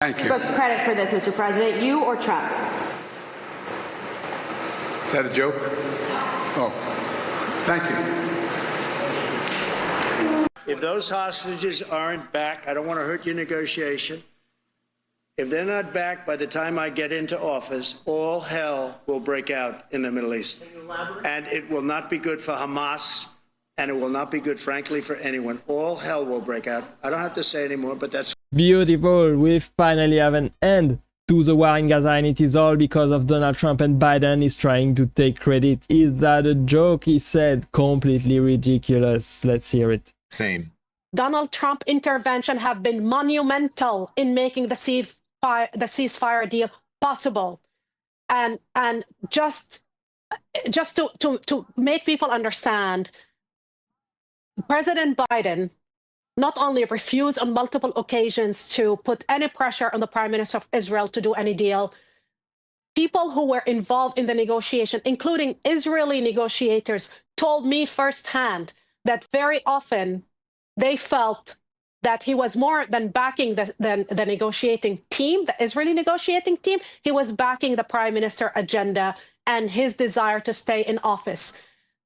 Thank you. Brooks credit for this, Mr. President, you or Trump? Is that a joke? Oh, thank you. If those hostages aren't back, I don't want to hurt your negotiation. If they're not back by the time I get into office, all hell will break out in the Middle East. And it will not be good for Hamas, and it will not be good, frankly, for anyone. All hell will break out. I don't have to say anymore, but that's Beautiful. We finally have an end to the war in Gaza, and it is all because of Donald Trump, and Biden is trying to take credit. Is that a joke? He said. Completely ridiculous. Let's hear it. Same. Donald Trump intervention have been monumental in making the ceasefire deal possible. And just to make people understand, President Biden not only refused on multiple occasions to put any pressure on the Prime Minister of Israel to do any deal. People who were involved in the negotiation, including Israeli negotiators, told me firsthand that very often they felt that he was more than backing the negotiating team, the Israeli negotiating team. He was backing the Prime Minister agenda and his desire to stay in office.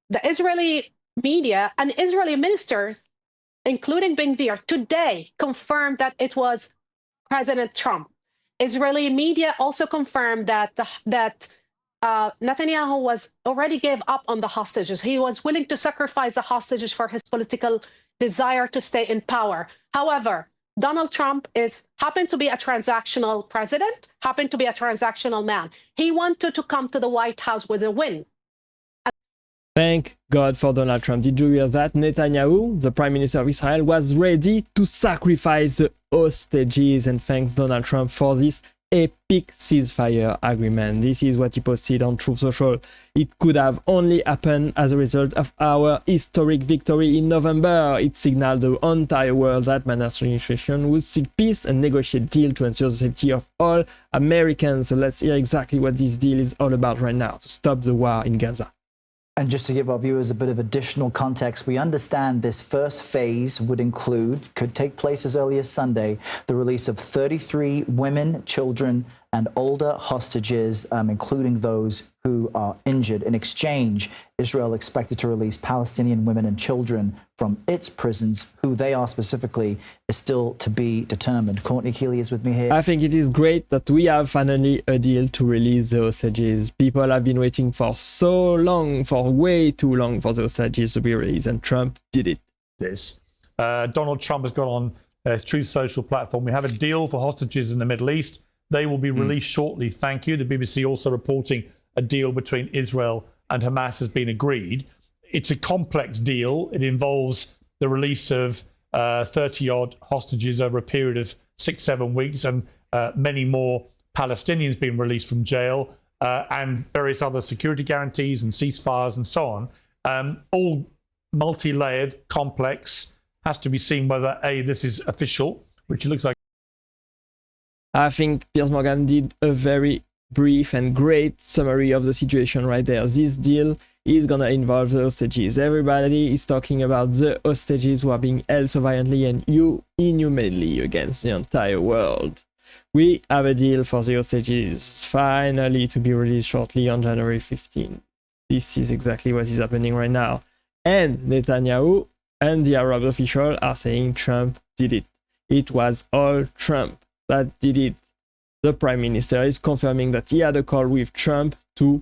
The Israeli media and Israeli ministers, including Ben-Gvir, today confirmed that it was President Trump. Israeli media also confirmed that Netanyahu was already gave up on the hostages. He was willing to sacrifice the hostages for his political desire to stay in power. However, Donald Trump happened to be a transactional president, happened to be a transactional man. He wanted to come to the White House with a win. Thank God for Donald Trump. Did you hear that? Netanyahu, the Prime Minister of Israel, was ready to sacrifice the hostages, and thanks Donald Trump for this epic ceasefire agreement. This is what he posted on Truth Social. It could have only happened as a result of our historic victory in November. It signaled the entire world that Biden's administration would seek peace and negotiate deal to ensure the safety of all Americans. So let's hear exactly what this deal is all about right now to stop the war in Gaza. And just to give our viewers a bit of additional context, we understand this first phase could take place as early as Sunday, the release of 33 women, children, and older hostages, including those who are injured. In exchange, Israel expected to release Palestinian women and children from its prisons. Who they are specifically is still to be determined. Courtney Keeley is with me here. I think it is great that we have finally a deal to release the hostages. People have been waiting for so long, for way too long, for the hostages to be released, and Trump did it. Donald Trump has got on his Truth Social platform. We have a deal for hostages in the Middle East. They will be released shortly. Thank you. The BBC also reporting a deal between Israel and Hamas has been agreed. It's a complex deal. It involves the release of 30-odd hostages over a period of 6-7 weeks, and many more Palestinians being released from jail, and various other security guarantees and ceasefires and so on. All multi-layered, complex. Has to be seen whether this is official, which it looks like. I think Piers Morgan did a very brief and great summary of the situation right there. This deal is gonna involve the hostages. Everybody is talking about the hostages who are being held so violently and inhumanely against the entire world. We have a deal for the hostages, finally to be released shortly on January 15. This is exactly what is happening right now. And Netanyahu and the Arab official are saying Trump did it. It was all Trump that did it. The Prime Minister is confirming that he had a call with Trump to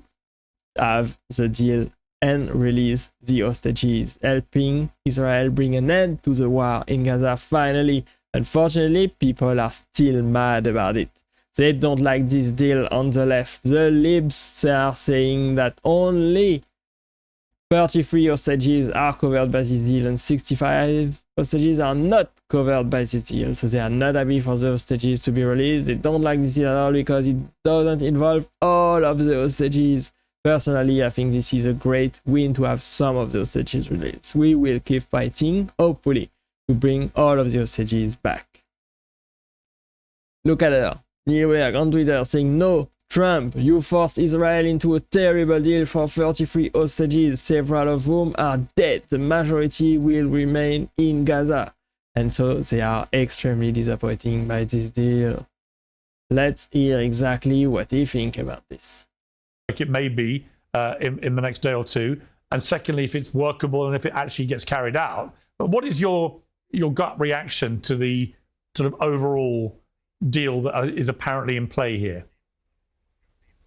have the deal and release the hostages, helping Israel bring an end to the war in Gaza finally. Unfortunately, people are still mad about it. They don't like this deal on the left. The libs are saying that only 33 hostages are covered by this deal and 65 hostages are not covered by this deal. So they are not happy for the hostages to be released. They don't like this deal at all because it doesn't involve all of the hostages. Personally, I think this is a great win to have some of the hostages released. We will keep fighting, hopefully, to bring all of the hostages back. Look at her. Newberg on Twitter saying, "No, Trump, you forced Israel into a terrible deal for 33 hostages, several of whom are dead. The majority will remain in Gaza." And so they are extremely disappointed by this deal. Let's hear exactly what he thinks about this. Like it may be in the next day or two. And secondly, if it's workable and if it actually gets carried out. But what is your gut reaction to the sort of overall deal that is apparently in play here?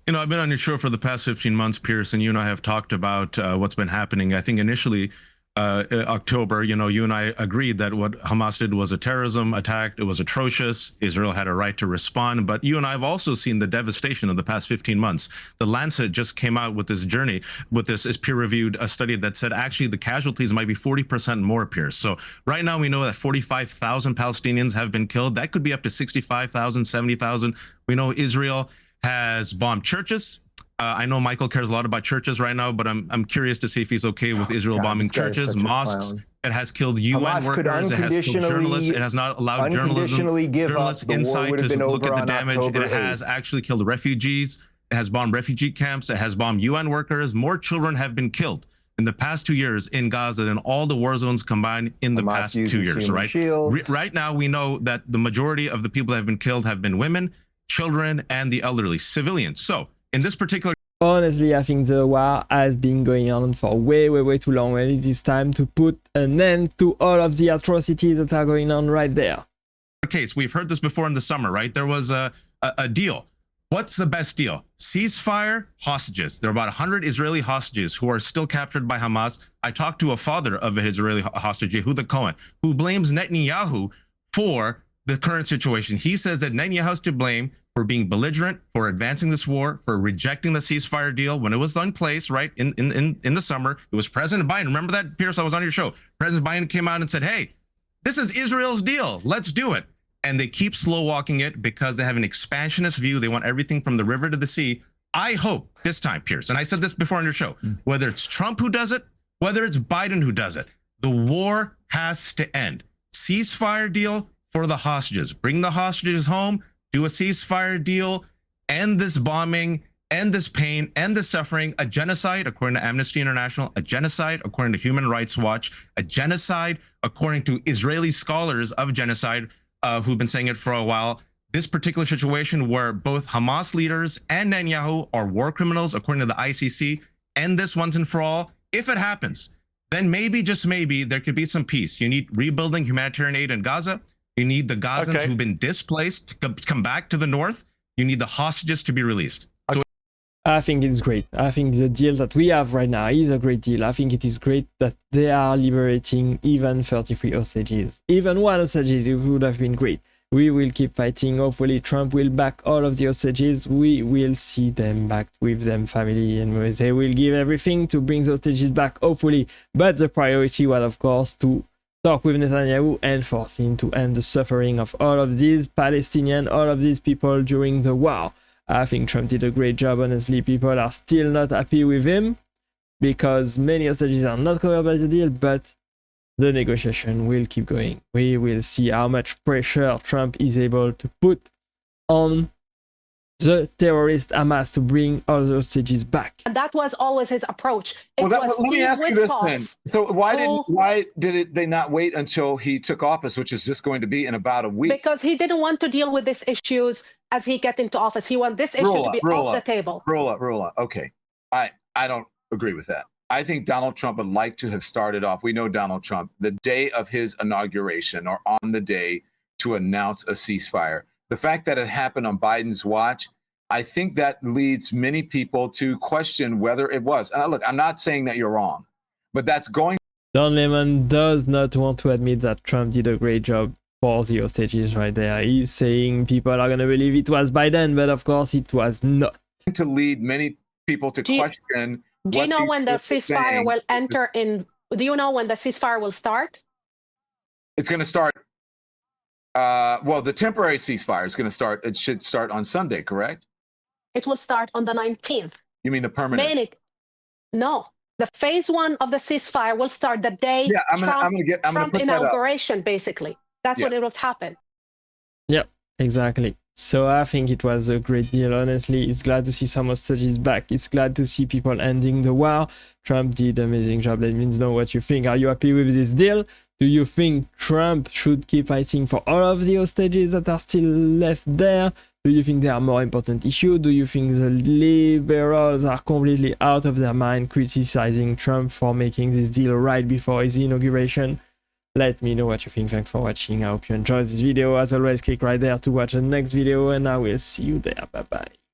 You know, I've been on your show for the past 15 months, Pierce, and you and I have talked about what's been happening. I think initially, October, you know, you and I agreed that what Hamas did was a terrorism attack. It was atrocious. Israel had a right to respond. But you and I have also seen the devastation of the past 15 months. The Lancet just came out with this journey, with this peer-reviewed study that said actually the casualties might be 40% more, Pierce. So right now we know that 45,000 Palestinians have been killed. That could be up to 65,000, 70,000. We know Israel has bombed churches. I know Michael cares a lot about churches right now, but I'm curious to see if he's okay with Israel bombing churches, mosques. It has killed UN workers. It has killed journalists. It has not allowed journalists inside to look at the damage. It has actually killed refugees. It has bombed refugee camps. It has bombed UN workers. More children have been killed in the past 2 years in Gaza than all the war zones combined in the past 2 years, right? Right now, we know that the majority of the people that have been killed have been women, children, and the elderly, civilians. So in this particular Honestly, I think the war has been going on for way too long, and it is time to put an end to all of the atrocities that are going on right there. case, we've heard this before in the summer, right? There was a deal. What's the best deal? Ceasefire, hostages. There are about 100 Israeli hostages who are still captured by Hamas. I talked to a father of an Israeli hostage, Yehuda Cohen, who blames Netanyahu for the current situation. He says that Netanyahu's to blame for being belligerent, for advancing this war, for rejecting the ceasefire deal when it was in place, right, in the summer. It was President Biden. Remember that, Pierce? I was on your show. President Biden came out and said, hey, this is Israel's deal. Let's do it. And they keep slow walking it because they have an expansionist view. They want everything from the river to the sea. I hope this time, Pierce, and I said this before on your show, whether it's Trump who does it, whether it's Biden who does it, the war has to end. Ceasefire deal for the hostages. Bring the hostages home, do a ceasefire deal, end this bombing, end this pain, end this suffering. A genocide, according to Amnesty International, a genocide, according to Human Rights Watch, a genocide, according to Israeli scholars of genocide, who've been saying it for a while. This particular situation where both Hamas leaders and Netanyahu are war criminals, according to the ICC, end this once and for all. If it happens, then maybe, just maybe, there could be some peace. You need rebuilding humanitarian aid in Gaza. You need the Gazans who've been displaced to come back to the north. You need the hostages to be released. I think it's great. I think the deal that we have right now is a great deal. I think it is great that they are liberating even 33 hostages. Even one hostage, it would have been great. We will keep fighting. Hopefully Trump will back all of the hostages. We will see them back with them family, and they will give everything to bring the hostages back, hopefully. But the priority was, of course, to talk with Netanyahu and force him to end the suffering of all of these Palestinians, all of these people during the war. I think Trump did a great job. Honestly, people are still not happy with him because many hostages are not covered by the deal, but the negotiation will keep going. We will see how much pressure Trump is able to put on the terrorist Hamas to bring all the hostages back. And that was always his approach. Let me ask you this then. So why did they not wait until he took office, which is just going to be in about a week? Because he didn't want to deal with these issues as he get into office. He want this issue to be off the table. Roll up. Okay. I don't agree with that. I think Donald Trump would like to have started off. We know Donald Trump, the day of his inauguration or on the day to announce a ceasefire. The fact that it happened on Biden's watch, I think that leads many people to question whether it was. And look, I'm not saying that you're wrong, but that's going. Don Lemon does not want to admit that Trump did a great job for the hostages right there. He's saying people are going to believe it was Biden, but of course it was not. To lead many people to question. Do you know when the ceasefire will enter in? Do you know when the ceasefire will start? It's going to start. Well, the temporary ceasefire is going to start. It should start on Sunday, correct? It will start on the 19th. You mean the permanent? No. The phase one of the ceasefire will start the day Trump inauguration, basically. That's when it will happen. Yeah, exactly. So I think it was a great deal. Honestly, it's glad to see some hostages back. It's glad to see people ending the war. Trump did an amazing job. Let me know what you think. Are you happy with this deal? Do you think Trump should keep fighting for all of the hostages that are still left there? Do you think there are more important issues? Do you think the liberals are completely out of their mind criticizing Trump for making this deal right before his inauguration? Let me know what you think. Thanks for watching. I hope you enjoyed this video. As always, click right there to watch the next video, and I will see you there. Bye bye.